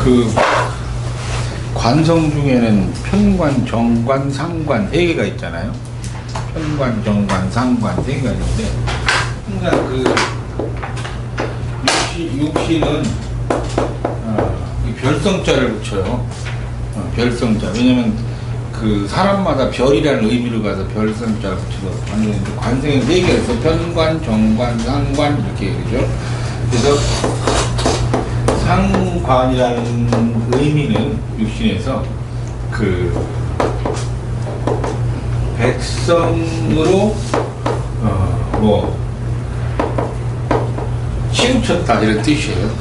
그 관성 중에는 편관, 정관, 상관 네 개가 있잖아요. 편관, 정관, 상관 네 개가 있는데, 그러니까 그 육신은 이 별성자를 붙여요. 별성자. 왜냐면 그 사람마다 별이라는 의미로 가서 별성자를 붙여서 만드는데, 관성에 네 개가 있어요. 편관, 정관, 상관 이렇게 그죠. 그래서 상관이라는 의미는 육신에서 그 백성으로 뭐 치우쳤다 이런 뜻이에요.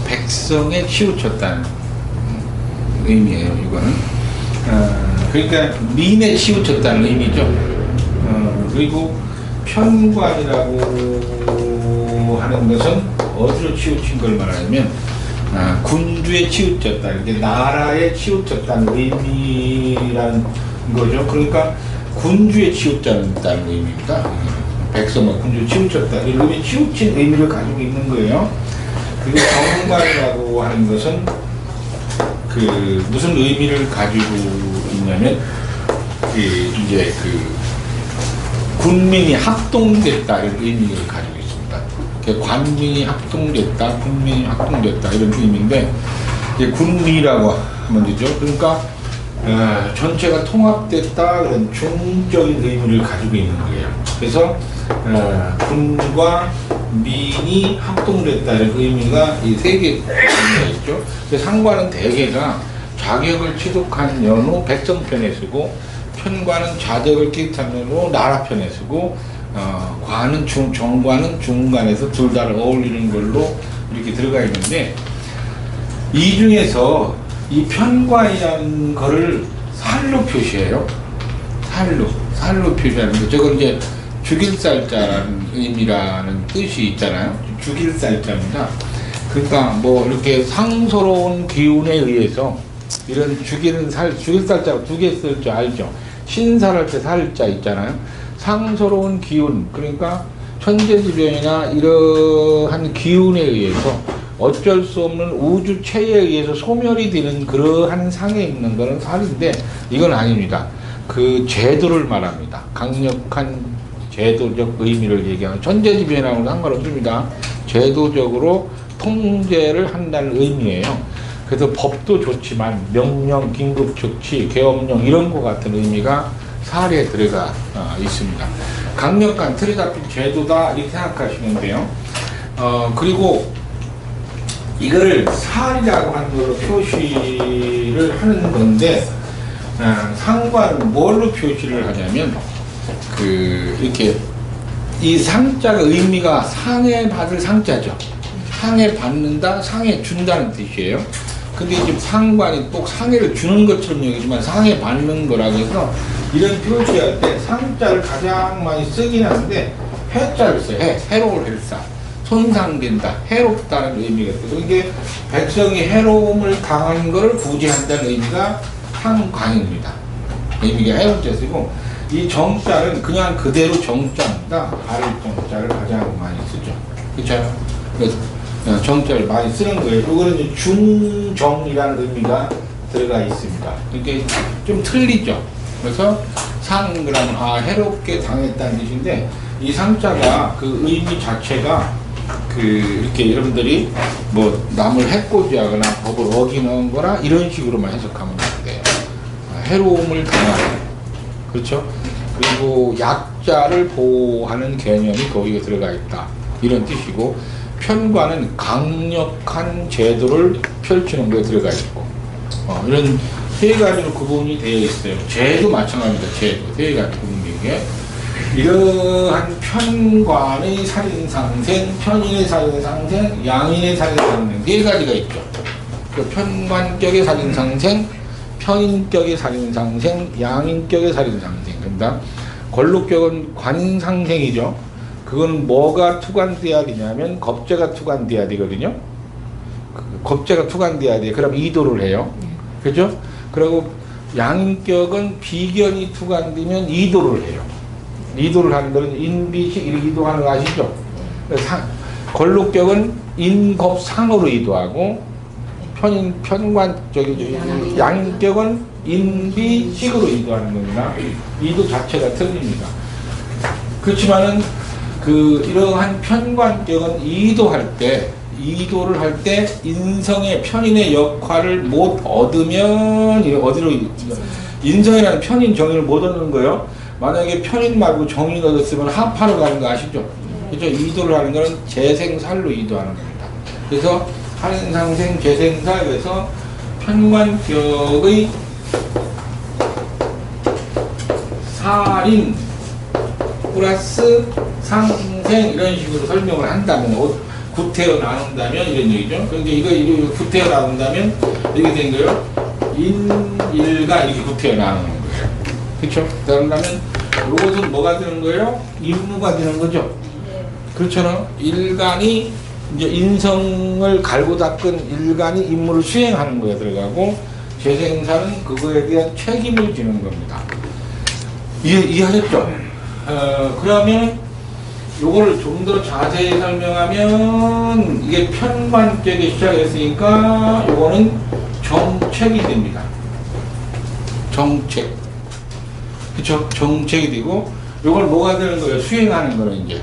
백성에 치우쳤다는 의미예요. 이거는 그러니까 민에 치우쳤다는 의미죠. 그리고 편관이라고 하는 것은 어디로 치우친 걸 말하냐면 군주에 치우쳤다, 이렇게 나라에 치우쳤다는 의미라는 거죠. 그러니까 군주에 치우쳤다는 의미입니다. 백성과 군주에 치우쳤다, 이런 의미, 치우친 의미를 가지고 있는 거예요. 그리고 정관이라고 하는 것은 그 무슨 의미를 가지고 있냐면 이제 그 군민이 합동됐다 이런 의미를 가지고 있습니다. 관민이 합동됐다, 군민이 합동됐다 이런 의미인데, 이제 군민이라고 하면 되죠. 그러니까 전체가 통합됐다 그런 중적인 의미를 가지고 있는 거예요. 그래서 군과 민이 합동됐다 이런 의미가 이 세 개 의미가 있죠. 상관은 대개가 자격을 취득한 연후 백성편에 쓰고, 편관은 자격을 취득한 연후 나라편에 쓰고, 관은 정관은 중간에서 둘 다 어울리는 걸로 이렇게 들어가 있는데, 이 중에서 이 편관이라는 거를 살로 표시해요. 살로 표시하는데, 저건 이제 죽일 살자라는 의미라는 뜻이 있잖아요. 죽일 살자입니다. 그러니까 뭐 이렇게 상서로운 기운에 의해서 이런 죽일 살자가 두 개 쓸 줄 알죠. 신살할 때 살자 있잖아요. 상서로운 기운, 그러니까 천재지변이나 이러한 기운에 의해서 어쩔 수 없는 우주체에 의해서 소멸이 되는 그러한 상에 있는 것은 살인데, 이건 아닙니다. 그 제도를 말합니다. 강력한 제도적 의미를 얘기하는, 천재지변하고는 상관없습니다. 제도적으로 통제를 한다는 의미예요. 그래서 법도 좋지만 명령, 긴급조치, 계엄령 이런 것 같은 의미가 살에 들어가 있습니다. 강력한 틀에 잡힌 제도다 이렇게 생각하시면 돼요. 그리고 이거를 살이라고 하는 걸로 표시를 하는 건데, 상관은 뭘로 표시를 하냐면 이렇게 이 상자가 의미가 상해 받을 상자죠. 상해 받는다, 상해 준다는 뜻이에요. 근데 이제 상관이 꼭 상해를 주는 것처럼 여기지만 상해 받는 거라고 해서 이런 표시할 때 상자를 가장 많이 쓰긴 하는데, 해자를 써요. 해로울 헬사. 손상된다, 해롭다는 의미가 있고, 이게 백성이 해로움을 당한 것을 구제한다는 의미가 상관입니다. 의미가 해롭자 쓰고, 이 정자는 그냥 그대로 정자입니다. 가를 정자를 가장 많이 쓰죠. 그렇죠? 그래서 정자를 많이 쓰는 거예요. 이거는 중정이라는 의미가 들어가 있습니다. 이게 좀 틀리죠. 그래서 그러면 해롭게 당했다는 뜻인데, 이 상자가 그 의미 자체가 이렇게 여러분들이 뭐 남을 해코지하거나 법을 어기는 거나 이런 식으로만 해석하면 돼요. 해로움을 당하는, 그렇죠? 그리고 약자를 보호하는 개념이 거기에 들어가 있다 이런 뜻이고, 편관은 강력한 제도를 펼치는 거에 들어가 있고, 이런 세 가지로 구분이 되어 있어요. 제도 마찬가지입니다. 제도 세 가지 구분되게, 이러한 편관의 살인상생, 편인의 살인상생, 양인의 살인상생 네 가지가 있죠. 그 편관격의 살인상생, 편인격의 살인상생, 양인격의 살인상생. 그러니까 권록격은 관상생이죠. 그건 뭐가 투관돼야 되냐면 겁재가 투관돼야 되거든요. 겁재가 투관돼야 돼. 그럼 이도를 해요. 그죠? 그리고 양인격은 비견이 투관되면 이도를 해요. 이도를 하는 거는 인비식 이렇게 이도하는 거 아시죠? 권록격은 인겁상으로 이도하고, 양격은 인비식으로 이도하는 겁니다. 이도 자체가 틀립니다. 그렇지만은 이러한 편관격은 이도를 할 때 인성의 편인의 역할을 못 얻으면 어디로 인성이라는 편인 정의를 못 얻는 거예요. 만약에 편인 말고 정인 얻었으면 합하러 가는 거 아시죠? 그렇죠? 이도를 하는 거는 재생살로 이도하는 겁니다. 그래서 한상생 재생살에서 편관격의 살인 플러스 상생 이런 식으로 설명을 한다면 구태여 나눈다면 이런 얘기죠. 그런데 이거 구태여 나눈다면 이렇게 된 거예요. 인일가 이렇게 구태여 나누는 거예요. 그렇죠? 그러면 이것은 뭐가 되는 거예요? 임무가 되는 거죠. 그렇잖아. 일간이 이제 인성을 갈고 닦은 일간이 임무를 수행하는 거에 들어가고 재생사는 그거에 대한 책임을 지는 겁니다. 이해하셨죠? 그러면 요거를 좀 더 자세히 설명하면 이게 편관격에 시작했으니까 요거는 정책이 됩니다. 정책. 그쵸? 정책이 되고 요걸 뭐가 되는 거예요? 수행하는 거는 이제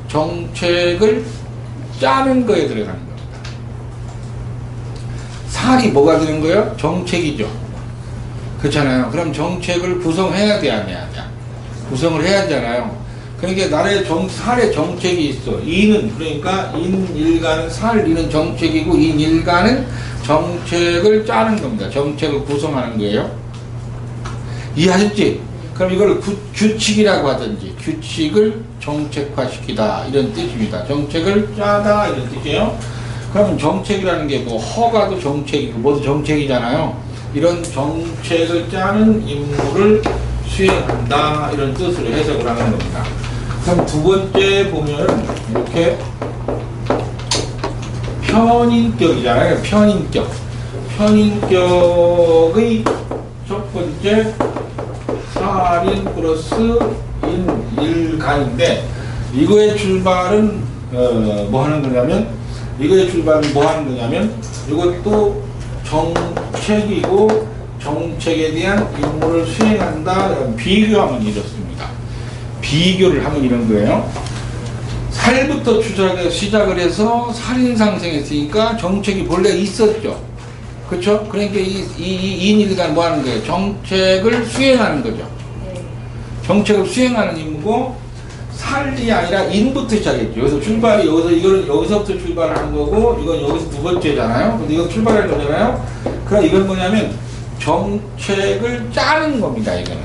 정책을 짜는 거에 들어가는 겁니다. 살이 뭐가 되는 거예요? 정책이죠. 그렇잖아요. 그럼 정책을 구성해야 돼, 안 해야 돼? 구성을 해야 하잖아요. 그러니까 나라의 살의 정책이 있어. 이는 그러니까 인일간은 이는 정책이고 인일간은 정책을 짜는 겁니다. 정책을 구성하는 거예요. 이해하셨지? 그럼 이걸 규칙이라고 하든지 규칙을 정책화시키다 이런 뜻입니다. 정책을 짜다 이런 뜻이에요. 그러면 정책이라는 게 뭐 허가도 정책이고 모두 정책이잖아요. 이런 정책을 짜는 임무를 수행한다 이런 뜻으로 해석을 하는 겁니다. 그럼 두 번째 보면 이렇게 편인격이잖아요. 편인격의 첫 번째 살인 플러스 인일간인데 이거의 출발은 뭐 하는 거냐면 이것도 정책이고 정책에 대한 임무를 수행한다. 비교하면 이렇습니다. 비교를 하면 이런 거예요. 살부터 시작을 해서 살인상생했으니까 정책이 본래 있었죠. 그렇죠? 그러니까 이 인일간 뭐 하는 거예요? 정책을 수행하는 거죠. 정책을 수행하는 임무고 살이 아니라 인부터 시작했죠. 여기서부터 출발하는 거고 이건 여기서 두 번째잖아요. 근데 이건 출발하는 거잖아요. 그럼 이건 뭐냐면 정책을 짜는 겁니다. 이거는.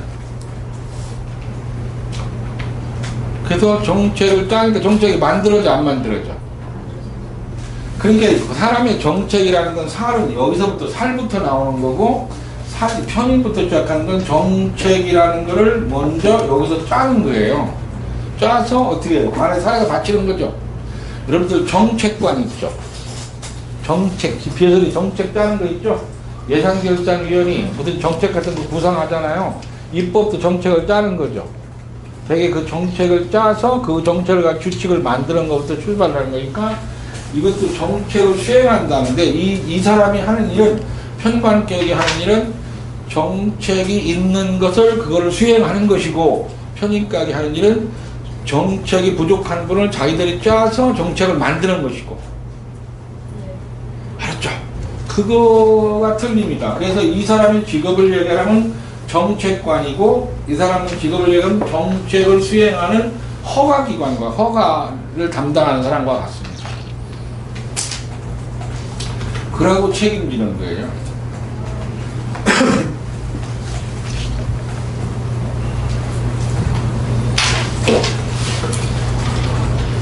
그래서 정책을 짜니까 정책이 만들어져 안 만들어져. 그러니까 사람의 정책이라는 건 여기서부터 살부터 나오는 거고 편인부터 시작하는 건 정책이라는 거를 먼저 여기서 짜는 거예요. 짜서 어떻게 해요? 안에 살아서 바치는 거죠. 여러분들 정책관 있죠? 정책, 집회에서 정책 짜는 거 있죠? 예산결산위원회 무슨 정책 같은 거 구상하잖아요. 입법도 정책을 짜는 거죠. 되게 그 정책을 짜서 그 정책을 가지고 규칙을 만드는 것부터 출발하는 거니까 이것도 정책을 수행한다는데 이 사람이 하는 일은 편관격이 하는 일은 정책이 있는 것을 그거를 수행하는 것이고 편인격이 하는 일은 정책이 부족한 분을 자기들이 짜서 정책을 만드는 것이고 알았죠? 그거가 틀립니다. 그래서 이 사람의 직업을 얘기하면 정책관이고 이 사람은 직업을 얘기하면 정책을 수행하는 허가기관과 허가를 담당하는 사람과 같습니다. 그러고 책임지는 거예요.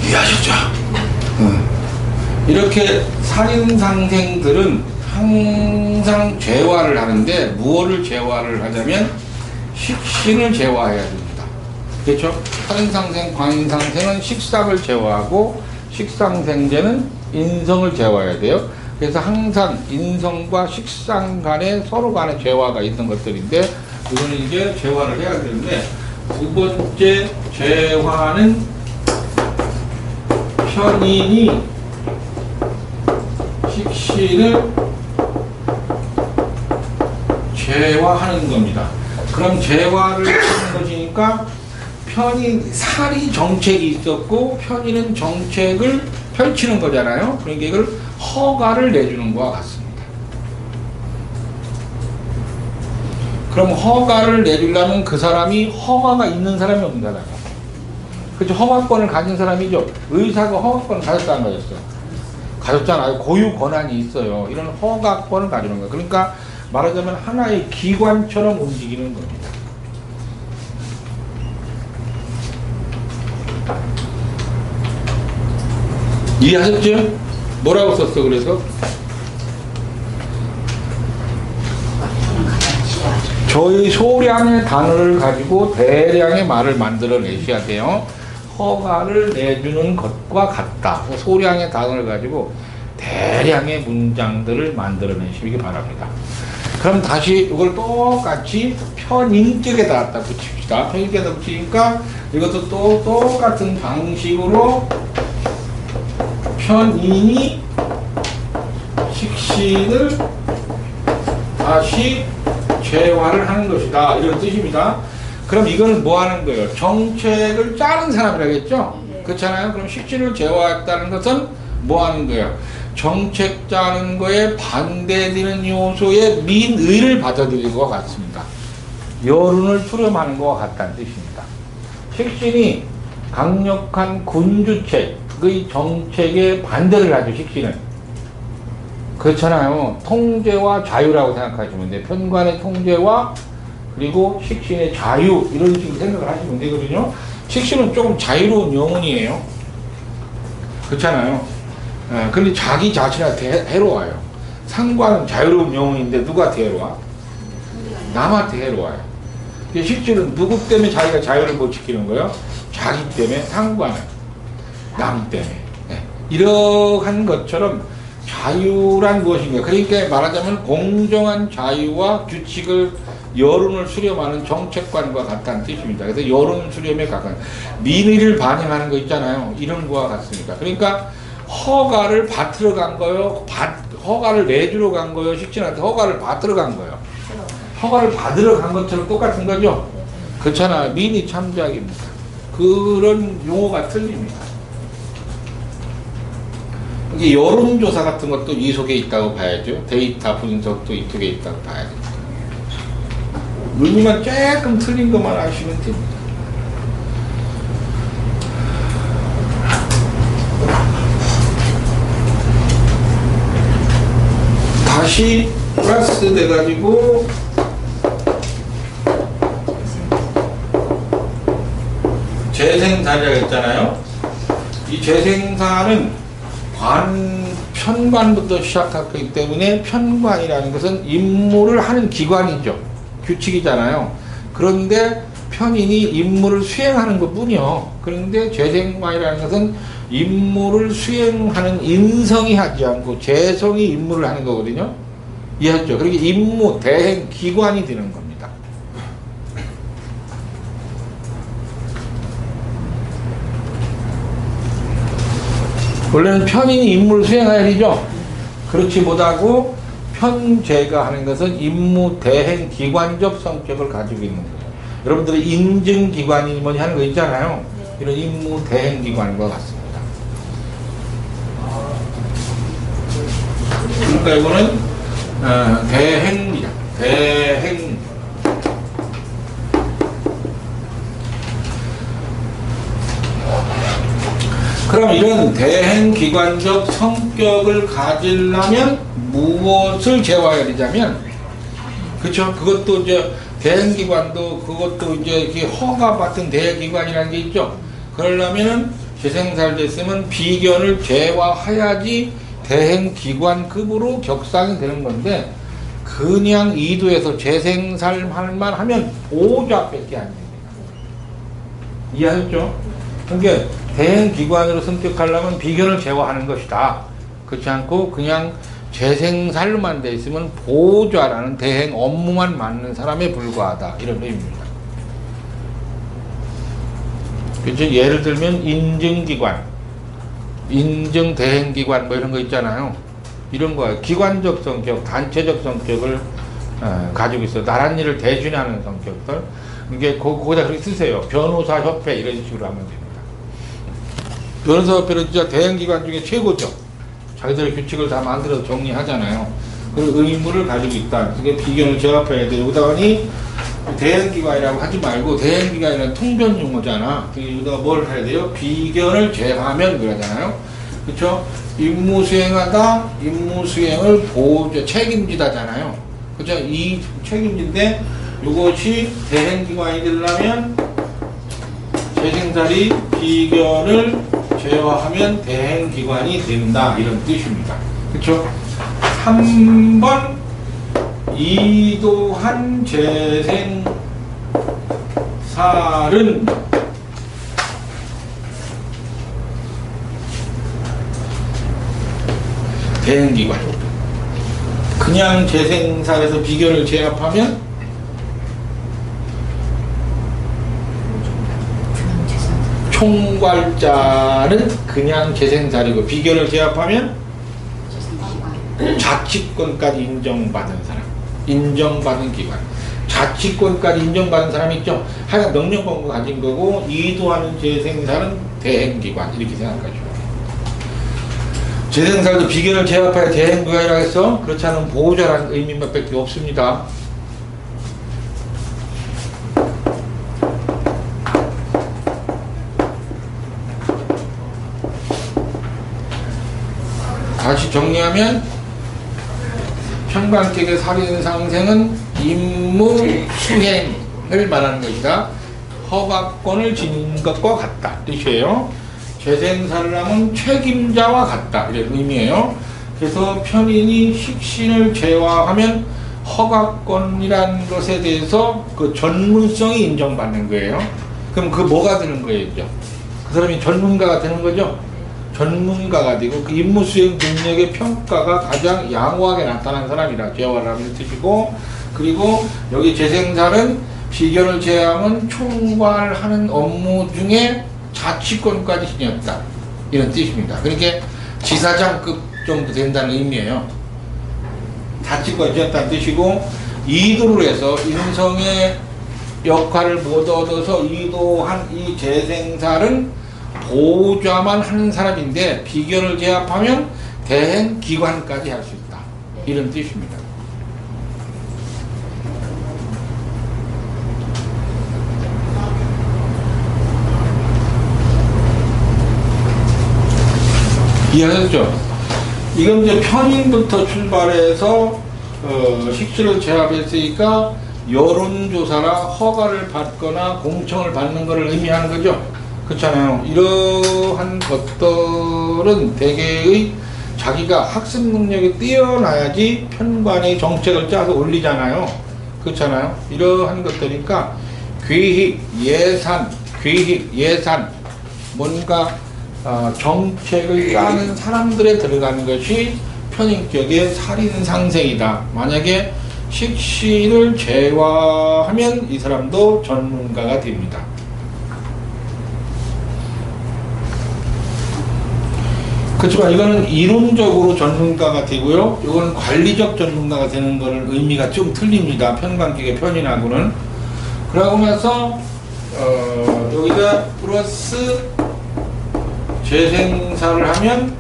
이해하셨죠? 이렇게 살인상생들은 항상 재화를 하는데 무엇을 재화를 하냐면 식신을 재화해야 됩니다. 그렇죠? 살인상생, 광인상생은 식상을 재화하고 식상생제는 인성을 재화해야 돼요. 그래서 항상 인성과 식상 간에 서로 간에 재화가 있는 것들인데 이거는 이제 재화를 해야 되는데 두 번째 재화는 편인이 식신을 재화하는 겁니다. 그럼 재화를 하는 것이니까 살이 정책이 있었고 편의는 정책을 펼치는 거잖아요. 그러니까 이걸 허가를 내주는 것과 같습니다. 그럼 허가를 내주려면 그 사람이 허가가 있는 사람이 없는 사람이에요. 그렇죠? 허가권을 가진 사람이죠. 의사가 허가권을 가졌다 안 가졌어요? 가졌잖아요. 고유 권한이 있어요. 이런 허가권을 가지는 거예요. 그러니까 말하자면 하나의 기관처럼 움직이는 겁니다. 이해하셨죠? 뭐라고 썼어 그래서? 저희 소량의 단어를 가지고 대량의 말을 만들어 내셔야 돼요. 허가를 내주는 것과 같다. 소량의 단어를 가지고 대량의 문장들을 만들어 내시기 바랍니다. 그럼 다시 이걸 똑같이 편인격에다 갖다 붙입시다. 편인격에다 붙이니까 이것도 또 똑같은 방식으로 편인이 식신을 다시 재화를 하는 것이다. 이런 뜻입니다. 그럼 이거는 뭐 하는 거예요? 정책을 짜는 사람이라겠죠? 그렇잖아요? 그럼 식신을 재화했다는 것은 뭐 하는 거예요? 정책 짜는 거에 반대되는 요소의 민의를 받아들이는 것 같습니다. 여론을 수렴하는 것과 같다는 뜻입니다. 식신이 강력한 군주책의 정책에 반대를 하죠. 식신은. 그렇잖아요. 통제와 자유라고 생각하시면 돼요. 편관의 통제와 그리고 식신의 자유 이런 식으로 생각을 하시면 되거든요. 식신은 조금 자유로운 영혼이에요. 그렇잖아요. 근데 자기 자신한테 해로워요. 상관은 자유로운 영혼인데 누구한테 해로워? 남한테 해로워요. 식신은 누구 때문에 자기가 자유를 못 지키는 거예요? 자기 때문에, 상관은 남 때문에. 이러한 것처럼 자유란 무엇인가? 그러니까 말하자면 공정한 자유와 규칙을 여론을 수렴하는 정책관과 같다는 뜻입니다. 그래서 여론 수렴에 가까운 민의를 반영하는 거 있잖아요. 이런 거와 같습니다. 그러니까 허가를 받으러 간 거요. 허가를 내주러 간 거요. 식신한테 허가를 받으러 간 거요. 허가를 받으러 간 것처럼 똑같은 거죠. 그렇잖아요. 민의 참작입니다. 그런 용어가 틀립니다. 이게 여론조사 같은 것도 이 속에 있다고 봐야죠. 데이터 분석도 이쪽에 있다고 봐야 됩니다. 의미만 조금 틀린 것만 아시면 됩니다. 다시 플러스 돼가지고 재생사라고 했잖아요. 이 재생사는 편관부터 시작하기 때문에 편관이라는 것은 임무를 하는 기관이죠. 규칙이잖아요. 그런데 편인이 임무를 수행하는 것 뿐이요. 그런데 재생관이라는 것은 임무를 수행하는 인성이 하지 않고 재성이 임무를 하는 거거든요. 이해하죠? 그러니까 임무, 대행, 기관이 되는 겁니다. 원래는 편인이 임무를 수행해야 되죠. 그렇지 못하고 편재가 하는 것은 임무, 대행, 기관적 성격을 가지고 있는 거예요. 여러분들이 인증기관이 뭐니 하는 거 있잖아요. 이런 임무, 대행, 기관과 같습니다. 그러니까 이거는 대행입니다. 대행. 그럼 이런 대행기관적 성격을 가지려면 무엇을 제어해야 되냐면, 그쵸? 그것도 이제 대행기관도 그것도 이제 허가받은 대행기관이라는 게 있죠. 그러려면은 재생살 됐으면 비견을 제화해야지 대행기관급으로 격상이 되는 건데, 그냥 이도에서 재생살만 하면 보좌밖에 안 됩니다. 이해하셨죠? 그러니까 대행기관으로 성격하려면 비견을 제어하는 것이다. 그렇지 않고 그냥 재생살로만 돼 있으면 보좌라는 대행 업무만 맡는 사람에 불과하다. 이런 의미입니다. 그렇죠? 예를 들면 인증기관, 인증대행기관 뭐 이런 거 있잖아요. 이런 거예요. 기관적 성격, 단체적 성격을 가지고 있어요. 나란 일을 대신하는 성격들. 이게 거기다 그렇게 쓰세요. 변호사 협회 이런 식으로 하면 됩니다. 변호사 협회는 진짜 대행기관 중에 최고죠. 자기들의 규칙을 다 만들어서 정리하잖아요. 그 의무를 가지고 있다. 그게 비견을 제압해야 돼요. 여기다가니 대행기관이라고 하지 말고 대행기관이라는 통변 용어잖아. 여기다가 뭘 해야 돼요? 비견을 제하면 그러잖아요. 그렇죠? 임무 수행하다, 임무 수행을 책임지다잖아요. 그렇죠? 이 책임진데 이것이 대행기관이 되려면 재생살이 비견을 제어하면 대행기관이 된다 이런 뜻입니다. 그렇죠? 3번 이도한 재생살은 대행기관. 그냥 재생살에서 비견을 제압하면 총괄자는 그냥 재생살이고 비견을 제압하면 자치권까지 인정받은 사람, 인정받은 기관. 자치권까지 인정받은 사람이 있죠. 하여간 명령권을 가진 거고 이도하는 재생살은 대행기관 이렇게 생각하죠. 재생살도 비견을 제압하여 대행기관이라고 해서 그렇지 않은 보호자라는 의미만 밖에 없습니다. 다시 정리하면 평관격의 살인상생은 임무 수행을 말하는 것이다. 허가권을 지닌 것과 같다 뜻이에요. 재생살을 하면 책임자와 같다 이런 의미예요. 그래서 편인이 식신을 제화하면 허가권이라는 것에 대해서 그 전문성이 인정받는 거예요. 그럼 그 뭐가 되는 거예요? 그 사람이 전문가가 되는 거죠. 전문가가 되고 그 임무 수행 능력의 평가가 가장 양호하게 나타난 사람이라 제어하라는 뜻이고, 그리고 여기 재생살은 비견을 제외하면 총괄하는 업무 중에 자치권까지 지녔다 이런 뜻입니다. 그러니까 지사장급 정도 된다는 의미예요. 자치권이 지녔다는 뜻이고, 이도를 해서 인성의 역할을 못 얻어서 이도한 이 재생살은 보호자만 하는 사람인데 비견을 제압하면 대행 기관까지 할 수 있다 이런 뜻입니다. 이해하셨죠? 이건 이제 편인부터 출발해서 식수를 제압했으니까 여론조사나 허가를 받거나 공청을 받는 것을 의미하는 거죠. 그렇잖아요. 이러한 것들은 대개의 자기가 학습 능력이 뛰어나야지 편관의 정책을 짜서 올리잖아요. 그렇잖아요. 이러한 것들이니까 귀익, 예산, 뭔가 정책을 짜는 사람들에 들어가는 것이 편인격의 살인상생이다. 만약에 식신을 제화하면 이 사람도 전문가가 됩니다. 그렇지만 이거는 이론적으로 전문가가 되고요. 이거는 관리적 전문가가 되는 거는 의미가 좀 틀립니다. 편관격의 편인하고는. 그러고 나서 여기다 플러스 재생살을 하면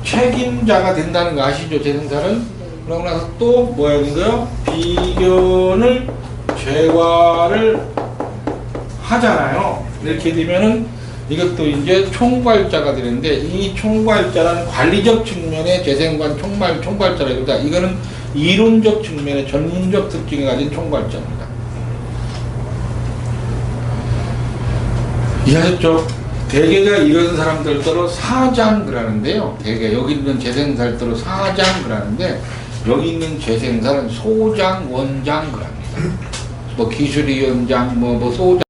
책임자가 된다는 거 아시죠? 재생살은. 그러고 나서 또 뭐야 되는 거요? 비견을 제화를 하잖아요. 이렇게 되면은 이것도 이제 총괄자가 되는데, 이 총괄자는 관리적 측면의 재생관 총괄자랍니다. 이거는 이론적 측면의 전문적 특징을 가진 총괄자입니다. 이해하셨죠? 대개가 이런 사람들더러 사장 그러는데요. 대개 여기 있는 재생살더러 사장 그러는데, 여기 있는 재생살은 소장, 원장 그럽니다. 뭐 기술위원장, 뭐 소장.